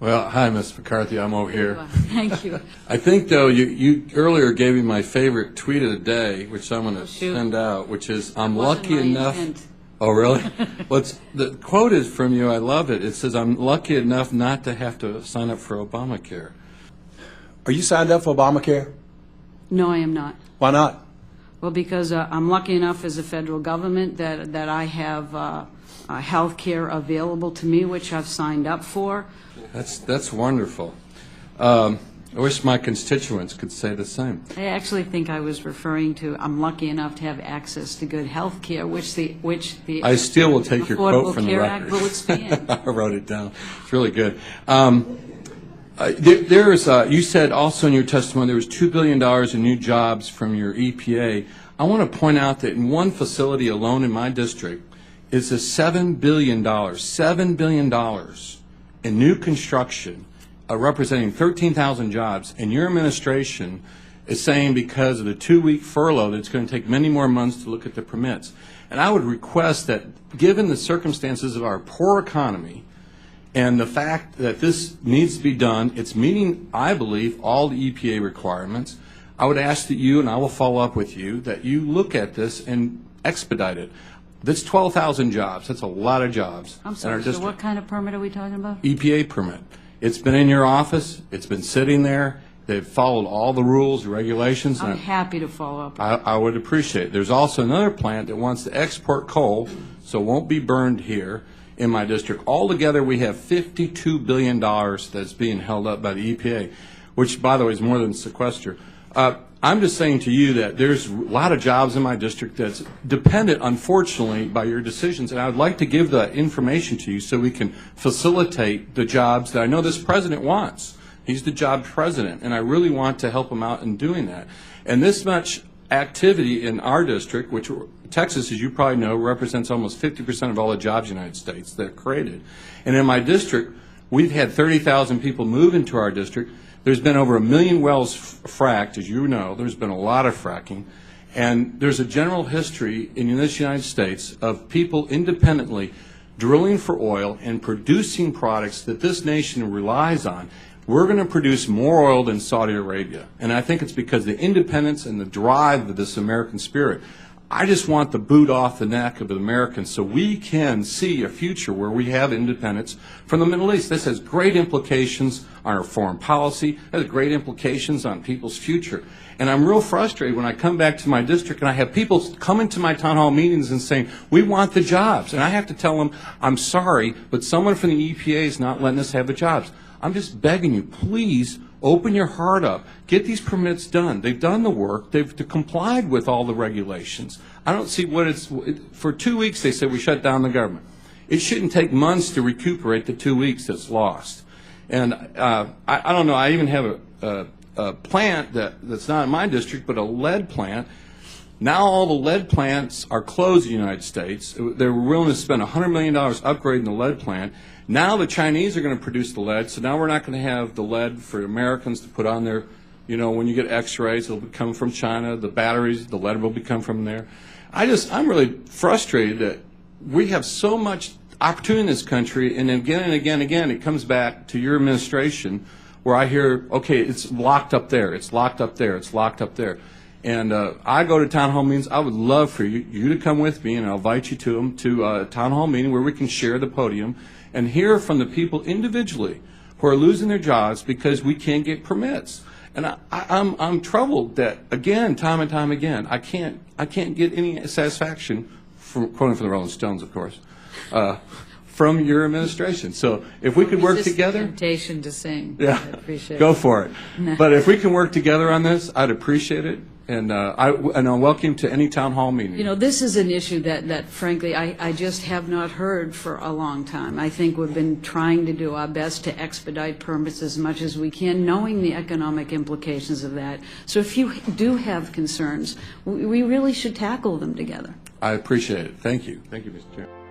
Well, hi, Ms. McCarthy. I'm over here. Thank you. I think, though, you earlier gave me my favorite tweet of the day, which I'm going to send out, which is, I'm lucky enough. Oh, really? The quote is from you. I love it. It says, I'm lucky enough not to have to sign up for Obamacare. Are you signed up for Obamacare? No, I am not. Why not? Well, because I'm lucky enough as a federal government that I have health care available to me, which I've signed up for. That's wonderful. I wish my constituents could say the same. I actually think I was referring to I'm lucky enough to have access to good health care, which the I still will take your quote from the record. Will expand. I wrote it down. It's really good. You said also in your testimony there was $2 billion in new jobs from your EPA. I want to point out that in one facility alone in my district is a $7 billion in new construction, representing 13,000 jobs, and your administration is saying because of the 2-week furlough that it's going to take many more months to look at the permits. And I would request that, given the circumstances of our poor economy and the fact that this needs to be done, it's meeting, I believe, all the EPA requirements, I would ask that you, and I will follow up with you, that you look at this and expedite it. That's 12,000 jobs. That's a lot of jobs. I'm sorry, so what kind of permit are we talking about? EPA permit. It's been in your office. It's been sitting there. They've followed all the rules, regulations. I'm happy to follow up. I would appreciate it. There's also another plant that wants to export coal, so it won't be burned here in my district. Altogether, we have $52 billion that's being held up by the EPA, which, by the way, is more than sequester. I'm just saying to you that there's a lot of jobs in my district that's dependent, unfortunately, by your decisions, and I would like to give that information to you so we can facilitate the jobs that I know this president wants. He's the job president, and I really want to help him out in doing that. And this much activity in our district, which Texas, as you probably know, represents almost 50% of all the jobs in the United States that are created. And in my district, we've had 30,000 people move into our district. There's been over 1 million wells fracked, as you know. There's been a lot of fracking. And there's a general history in this United States of people independently drilling for oil and producing products that this nation relies on. We're going to produce more oil than Saudi Arabia. And I think it's because of the independence and the drive of this American spirit. I just want the boot off the neck of the Americans so we can see a future where we have independence from the Middle East. This has great implications on our foreign policy. It has great implications on people's future. And I'm real frustrated when I come back to my district and I have people coming to my town hall meetings and saying, we want the jobs. And I have to tell them, I'm sorry, but someone from the EPA is not letting us have the jobs. I'm just begging you, please open your heart up. Get these permits done. They've done the work. They've complied with all the regulations. I don't see what it's – for 2 weeks they said we shut down the government. It shouldn't take months to recuperate the 2 weeks that's lost. And I don't know. I even have a plant that's not in my district, but a lead plant. Now all the lead plants are closed in the United States. They were willing to spend $100 million upgrading the lead plant. Now the Chinese are going to produce the lead, so now we're not going to have the lead for Americans to put on their, you know, when you get x-rays, it'll come from China. The batteries, the lead will come from there. I'm really frustrated that we have so much opportunity in this country, and again, it comes back to your administration where I hear, okay, it's locked up there, it's locked up there, it's locked up there. And I go to town hall meetings. I would love for you to come with me, and I'll invite you to them, to a town hall meeting where we can share the podium and hear from the people individually who are losing their jobs because we can't get permits. And I'm troubled that, again, time and time again, I can't get any satisfaction, quoting from the Rolling Stones, of course, from your administration. So if we could work together. Temptation to sing. Yeah, I appreciate go it. for it. No. But if we can work together on this, I'd appreciate it. And I'll welcome you to any town hall meeting. You know, this is an issue that frankly, I just have not heard for a long time. I think we've been trying to do our best to expedite permits as much as we can, knowing the economic implications of that. So if you do have concerns, we really should tackle them together. I appreciate it. Thank you. Thank you, Mr. Chairman.